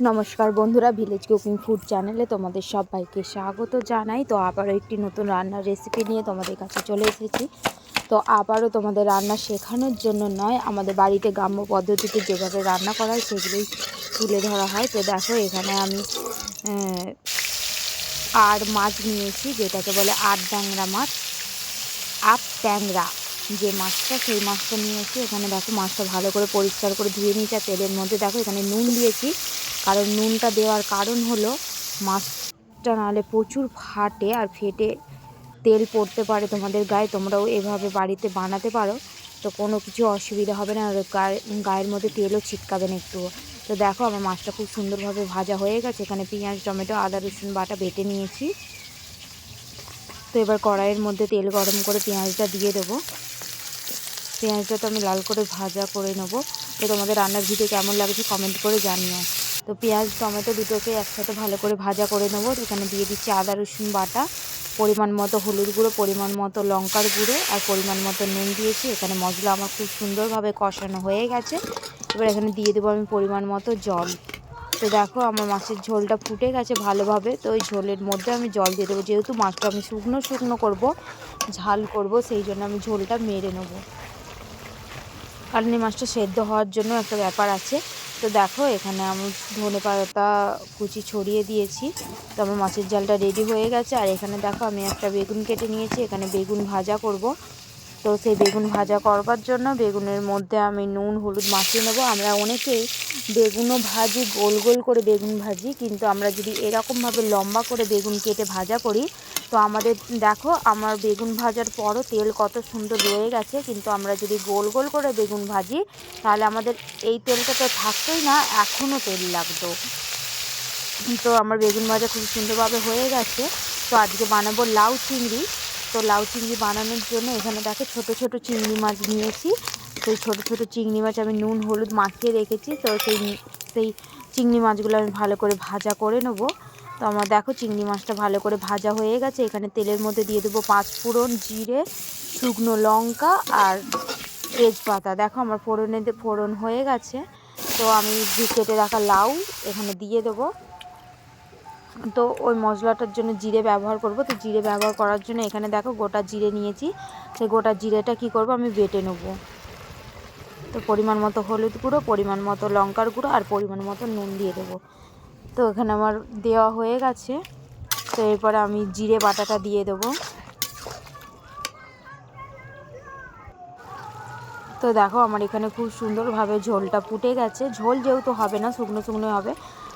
নমস্কার বন্ধুরা, village cooking food চ্যানেলে তোমাদের সবাইকে স্বাগত জানাই। তো আবারও একটি নতুন রান্নার রেসিপি নিয়ে তোমাদের কাছে চলে এসেছি। তো আবারও তোমাদের রান্না শেখানোর জন্য নয়, আমাদের বাড়িতে গ্রাম্য পদ্ধতিতে যেভাবে রান্না করা হয় সেগুলোই তুলে ধরা হয়। তো দেখো, এখানে আমি আর মাছ নিয়েছি, যেটাকে বলে আটডাংরা মাছ, ট্যাংরা যে মাছটা, সেই মাছটা নিয়েছি। এখানে দেখো, মাছটা ভালো করে পরিষ্কার করে ধুয়ে নিয়েছি। আর তেলের মধ্যে দেখো এখানে নুন দিয়েছি, কারণ নুনটা দেওয়ার কারণ হলো মাছটা নাহলে প্রচুর ফাটে, আর ফেটে তেল পড়তে পারে তোমাদের গায়ে। তোমরাও এভাবে বাড়িতে বানাতে পারো, তো কোনো কিছু অসুবিধা হবে না, আর গায়ের মধ্যে তেলও ছিটকাবে না একটু। তো দেখো, আমার মাছটা খুব সুন্দরভাবে ভাজা হয়ে গেছে। এখানে পেঁয়াজ, টমেটো, আদা, রসুন বাটা বেটে নিয়েছি। তো এবার কড়াইয়ের মধ্যে তেল গরম করে পেঁয়াজটা দিয়ে দেবো। পেঁয়াজটা তো আমি লাল করে ভাজা করে নেবো। তো তোমাদের রান্নার ভিডিও কেমন লাগছে কমেন্ট করে জানিও। তো পেঁয়াজ টমেটো দুটোকে একসাথে ভালো করে ভাজা করে নেবো। এখানে দিয়ে দিচ্ছি আদা রসুন বাটা, পরিমাণ মতো হলুদ গুঁড়ো, পরিমাণ মতো লঙ্কার গুঁড়ো, আর পরিমাণ মতো নুন দিয়েছি। এখানে মশলা আমার খুব সুন্দরভাবে কষানো হয়ে গেছে। এবার এখানে দিয়ে দেবো আমি পরিমাণ মতো জল। তো দেখো, আমার মাছের ঝোলটা ফুটে গেছে ভালোভাবে। তো ওই ঝোলের মধ্যে আমি জল দিয়ে দেবো, যেহেতু মাছটা আমি শুকনো করব, ঝাল করব, সেই জন্য আমি ঝোলটা মেরে নেবো, কারণ এই মাছটা সেদ্ধ হওয়ার জন্য একটা ব্যাপার আছে। তো দেখো, এখানে আমি ধনেপাতা কুচি ছড়িয়ে দিয়েছি। তো আমার মাছের ঝালটা রেডি হয়ে গেছে। আর এখানে দেখো, আমি একটা বেগুন কেটে নিয়েছি, এখানে বেগুন ভাজা করব। তো সেই বেগুন ভাজা করবার জন্য বেগুনের মধ্যে আমি নুন হলুদ মাখিয়ে নেবো। আমরা অনেকেই বেগুনও ভাজি, গোল গোল করে বেগুন ভাজি, কিন্তু আমরা যদি এরকমভাবে লম্বা করে বেগুন কেটে ভাজা করি, তো আমাদের দেখো, আমার বেগুন ভাজার পরও তেল কত সুন্দর রয়ে গেছে। কিন্তু আমরা যদি গোল গোল করে বেগুন ভাজি, তাহলে আমাদের এই তেলটা তো থাকতোই না, এখনও তেল লাগতো। তো আমার বেগুন ভাজা খুব সুন্দরভাবে হয়ে গেছে। তো আজকে বানাবো লাউ চিংড়ি। তো লাউ চিংড়ি বানানোর জন্য এখানে দেখো ছোট ছোট চিংড়ি মাছ নিয়েছি। সেই ছোট ছোট চিংড়ি মাছ আমি নুন হলুদ মাখিয়ে রেখেছি। তো সেই চিংড়ি মাছগুলো আমি ভালো করে ভাজা করে নেবো। তো আমার দেখো, চিংড়ি মাছটা ভালো করে ভাজা হয়ে গেছে। এখানে তেলের মধ্যে দিয়ে দেবো 5 ফোড়ন, জিরে, শুকনো লঙ্কা আর তেজপাতা। দেখো, আমার ফোড়ন হয়ে গেছে। তো আমি কেটে রাখা লাউ এখানে দিয়ে দেবো। তো ওই মশলাটার জন্য জিরে ব্যবহার করব। তো জিরে ব্যবহার করার জন্য এখানে দেখো গোটা জিরে নিয়েছি। সেই গোটা জিরেটা কি করব, আমি বেটে নেব। তো পরিমাণ মতো হলুদ গুঁড়ো, পরিমাণ মতো লঙ্কার গুঁড়ো আর পরিমাণ মতো নুন দিয়ে দেবো। তো এখানে আমার দেওয়া হয়ে গেছে। তো এরপরে আমি জিরে বাটাটা দিয়ে দেবো। তো দেখো, আমার এখানে খুব সুন্দরভাবে ঝোলটা ফুটে গেছে। ঝোল যেহেতু হবে না, শুকনো শুকনো হবে।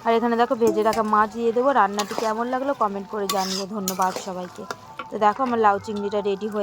আর এখানে দেখো, ভেজে রাখা মাছ দিয়ে দেবো। রান্নাটি কেমন লাগলো কমেন্ট করে জানিও। ধন্যবাদ সবাইকে। তো দেখো, আমার লাউ চিংড়িটা রেডি হয়ে